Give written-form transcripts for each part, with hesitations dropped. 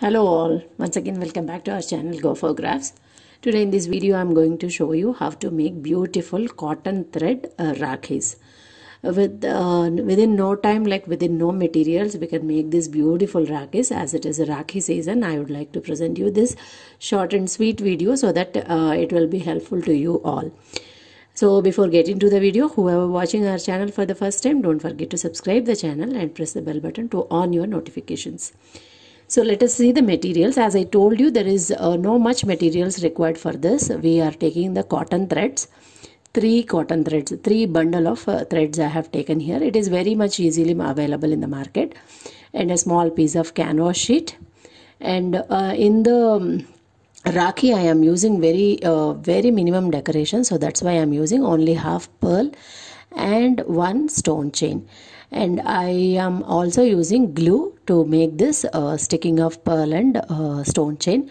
Hello all, once again welcome back to our channel Go for Crafts. Today in this video I am going to show you how to make beautiful cotton thread rakhis. Within no time, like within no materials, we can make these beautiful rakhis. As it is a rakhi season, I would like to present you this short and sweet video so that it will be helpful to you all. So before getting to the video, whoever watching our channel for the first time, don't forget to subscribe the channel and press the bell button to on your notifications. So let us see the materials. As I told you, there is no much materials required for this. We are taking the cotton threads, 3 cotton threads, 3 bundle of threads I have taken here. It is very much easily available in the market, and a small piece of canvas sheet. And in the rakhi I am using very minimum decoration, so that's why I am using only half pearl and 1 stone chain. And I am also using glue to make this sticking of pearl and stone chain.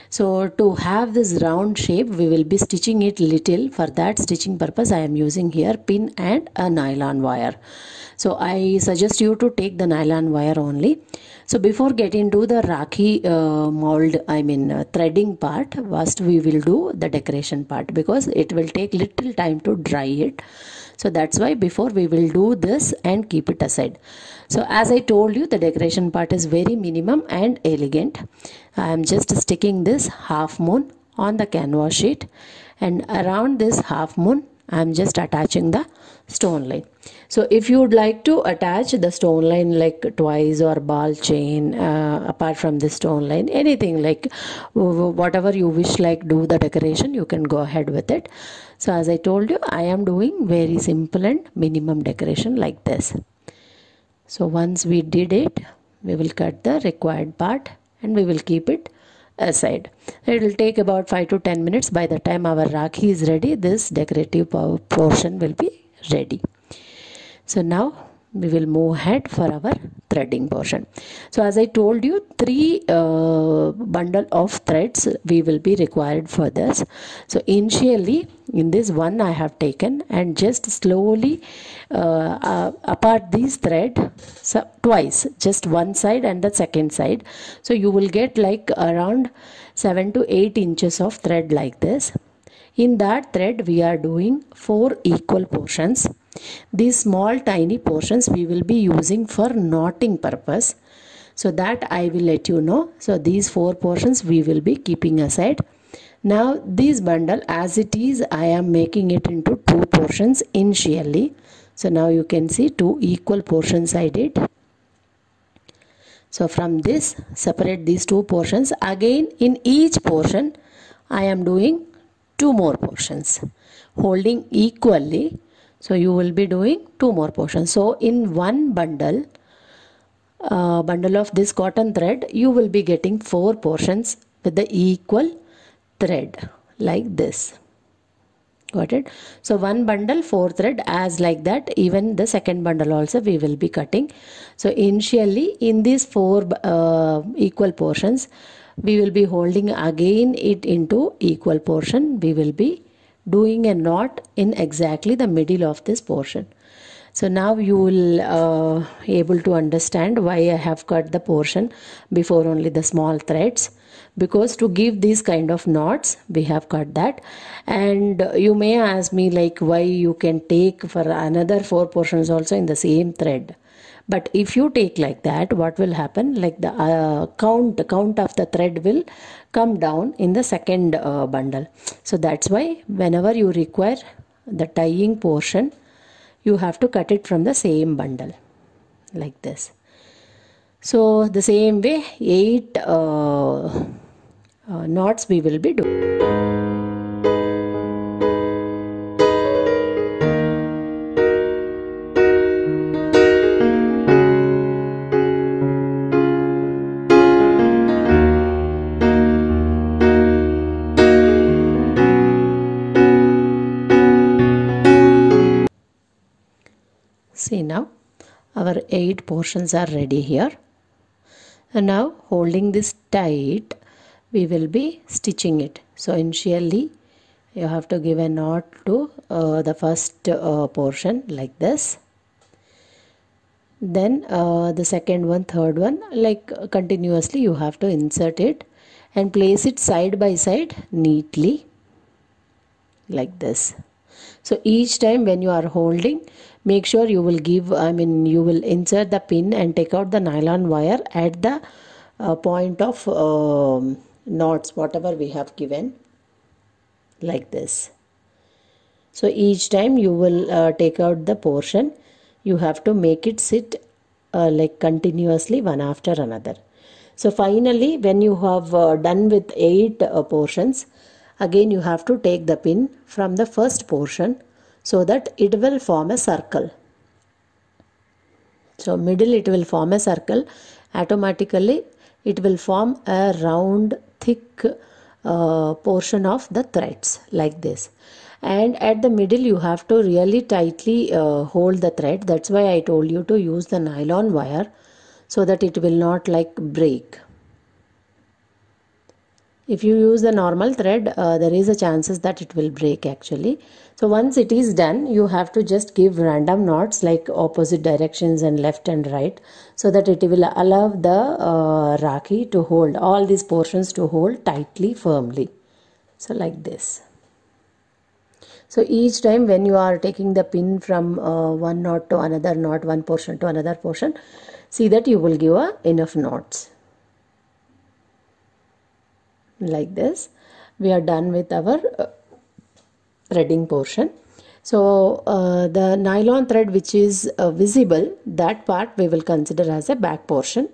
So to have this round shape, we will be stitching it little. For that stitching purpose, I am using here pin and a nylon wire. So I suggest you to take the nylon wire only. So before getting to the rakhi mold, threading part, first we will do the decoration part, because it will take little time to dry it. So that's why before we will do this and keep it aside. So as I told you, the decoration part is very minimum and elegant. I am just sticking this half moon on the canvas sheet, and around this half moon I am just attaching the stone line. So if you would like to attach the stone line like twice or ball chain, apart from the stone line, anything like whatever you wish, like do the decoration, you can go ahead with it. So as I told you, I am doing very simple and minimum decoration like this. So once we did it, we will cut the required part and we will keep it aside. It will take about 5 to 10 minutes. By the time our rakhi is ready, this decorative portion will be ready. So now we will move ahead for our threading portion. So as I told you, 3 bundle of threads we will be required for this. So initially in this one I have taken and just slowly apart these thread twice, just one side and the second side. So you will get like around 7 to 8 inches of thread like this. In that thread we are doing 4 equal portions. These small tiny portions we will be using for knotting purpose, so that I will let you know. So these 4 portions we will be keeping aside. Now this bundle as it is, I am making it into 2 portions initially. So now you can see 2 equal portions I did. So from this, separate these 2 portions. Again in each portion I am doing 2 more portions, holding equally. So you will be doing 2 more portions. So in one bundle of this cotton thread, you will be getting 4 portions with the equal thread like this. Got it? So one bundle 4 thread, as like that. Even the second bundle also we will be cutting. So initially in these 4 equal portions, we will be holding again it into equal portion. We will be doing a knot in exactly the middle of this portion. So now you will able to understand why I have cut the portion before only the small threads, because to give these kind of knots we have cut that. And you may ask me like why you can take for another 4 portions also in the same thread. But if you take like that, what will happen, like the count of the thread will come down in the second bundle. So that's why whenever you require the tying portion, you have to cut it from the same bundle like this. So the same way 8 knots we will be doing. See, now our 8 portions are ready here, and now holding this tight we will be stitching it. So initially you have to give a knot to the first portion like this. then the second one, third one, like continuously you have to insert it and place it side by side neatly like this. So each time when you are holding, make sure you will you will insert the pin and take out the nylon wire at the point of knots whatever we have given, like this. So each time you will take out the portion, you have to make it sit like continuously one after another. So finally, when you have done with 8 portions, again you have to take the pin from the first portion so that it will form a circle. So middle it will form a circle, automatically it will form a round thick portion of the threads like this. And at the middle you have to really tightly hold the thread. That's why I told you to use the nylon wire so that it will not like break. If you use the normal thread, there is a chances that it will break actually. So once it is done, you have to just give random knots like opposite directions and left and right, so that it will allow the Rakhi to hold, all these portions to hold tightly, firmly. So like this. So each time when you are taking the pin from one knot to another knot, one portion to another portion, see that you will give enough knots. Like this, we are done with our threading portion. So the nylon thread which is visible, that part we will consider as a back portion.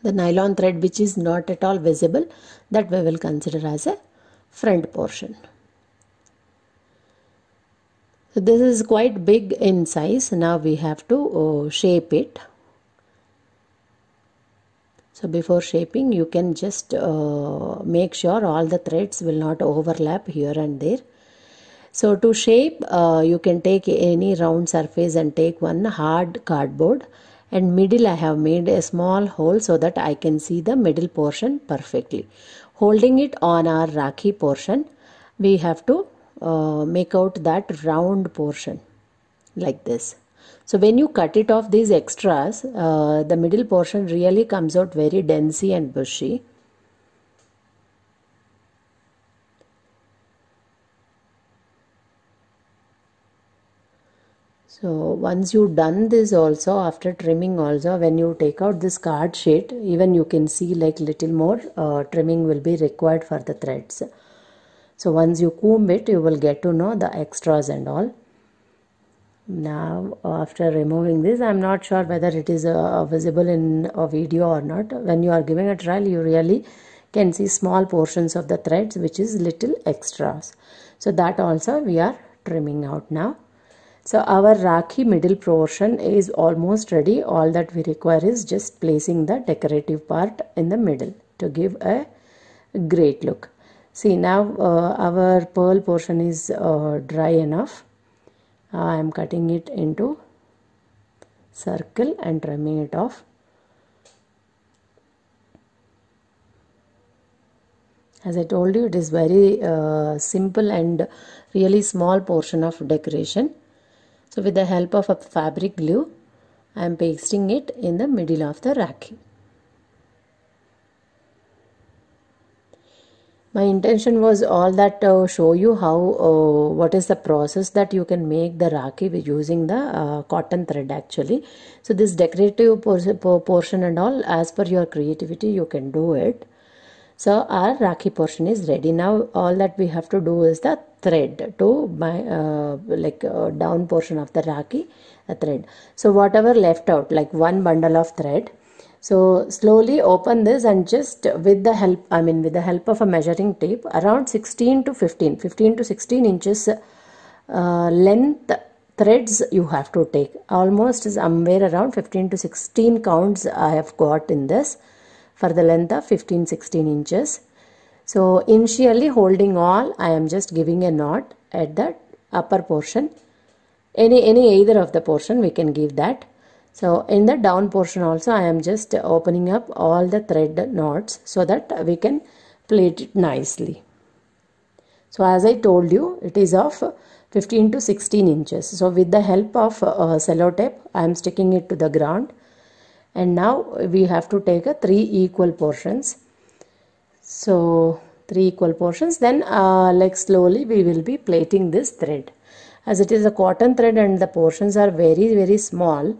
The nylon thread which is not at all visible, that we will consider as a front portion. So this is quite big in size. Now we have to shape it. So before shaping, you can just make sure all the threads will not overlap here and there. So to shape, you can take any round surface and take one hard cardboard, and middle I have made a small hole so that I can see the middle portion perfectly. Holding it on our Rakhi portion, we have to make out that round portion like this. So when you cut it off these extras, the middle portion really comes out very densey and bushy. So once you done this also, after trimming also, when you take out this card sheet, even you can see like little more trimming will be required for the threads. So once you comb it, you will get to know the extras and all. Now after removing this, I am not sure whether it is visible in a video or not. When you are giving a trial, you really can see small portions of the threads which is little extras. So that also we are trimming out now. So our Rakhi middle portion is almost ready. All that we require is just placing the decorative part in the middle to give a great look. See, now our pearl portion is dry enough. I am cutting it into circle and trimming it off. As I told you, it is very simple and really small portion of decoration. So with the help of a fabric glue, I am pasting it in the middle of the Rakhi. My intention was all that show you how what is the process that you can make the Rakhi with using the cotton thread actually. So this decorative portion and all, as per your creativity, you can do it. So our Rakhi portion is ready. Now all that we have to do is the thread to down portion of the Rakhi, the thread. So whatever left out, like one bundle of thread, so slowly open this and just with the help of a measuring tape, around 15 to 16 inches length threads you have to take. Almost somewhere around 15 to 16 counts I have got in this for the length of 15-16 inches. So initially holding all, I am just giving a knot at the upper portion. Any either of the portion we can give that. So in the down portion also, I am just opening up all the thread knots so that we can plait it nicely. So as I told you, it is of 15 to 16 inches. So with the help of sellotape, I am sticking it to the ground. And now we have to take a 3 equal portions. So 3 equal portions. Then like slowly we will be plaiting this thread. As it is a cotton thread and the portions are very small,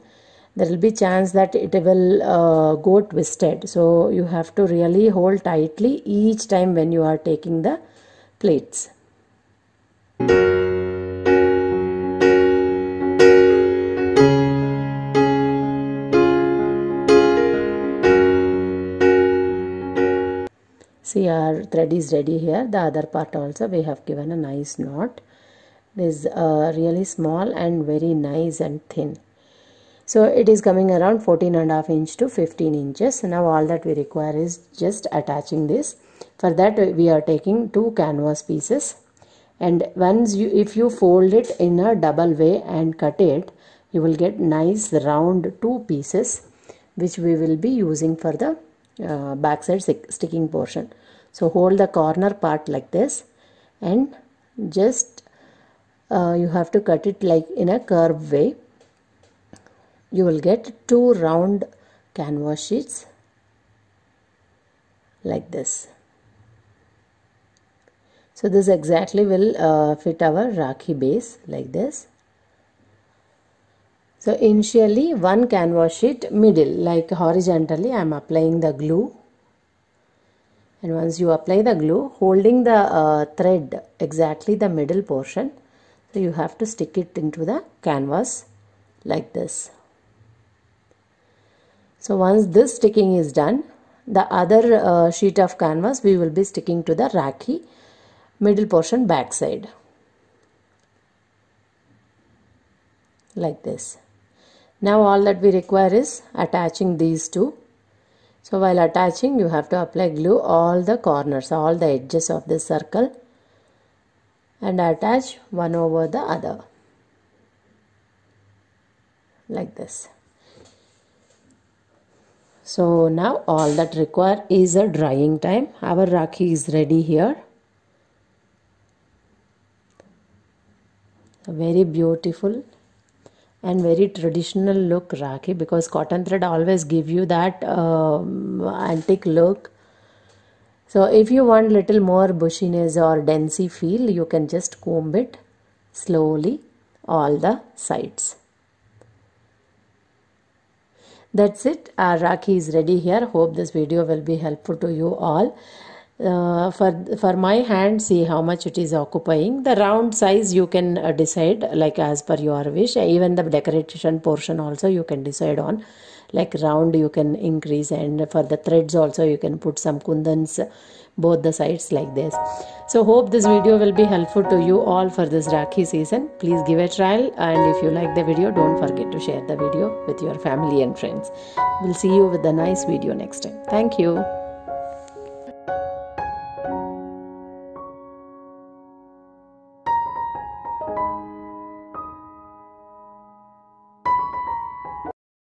there will be chance that it will go twisted. So you have to really hold tightly each time when you are taking the plaits. See, our thread is ready here. The other part also we have given a nice knot. This is really small and very nice and thin. So it is coming around 14.5 inch to 15 inches. Now all that we require is just attaching this. For that we are taking 2 canvas pieces, and once if you fold it in a double way and cut it, you will get nice round 2 pieces, which we will be using for the backside sticking portion. So hold the corner part like this, and just you have to cut it like in a curved way. You will get 2 round canvas sheets like this. So this exactly will fit our Rakhi base like this. So initially 1 canvas sheet middle, like horizontally I am applying the glue, and once you apply the glue, holding the thread exactly the middle portion, so you have to stick it into the canvas like this. So once this sticking is done, the other sheet of canvas we will be sticking to the Rakhi middle portion back side like this. Now all that we require is attaching these two. So while attaching, you have to apply glue all the corners, all the edges of this circle, and attach one over the other like this. So now all that require is a drying time. Our Rakhi is ready here. A very beautiful and very traditional look Rakhi, because cotton thread always give you that antique look. So if you want little more bushiness or densey feel, you can just comb it slowly all the sides. That's it. Our Rakhi is ready here. Hope this video will be helpful to you all. For my hand, see how much it is occupying. The round size you can decide like as per your wish. Even the decoration portion also you can decide on, like round you can increase, and for the threads also you can put some kundans both the sides like this. So hope this video will be helpful to you all for this Rakhi season. Please give a trial, and if you like the video, don't forget to share the video with your family and friends. We'll see you with a nice video next time. Thank you.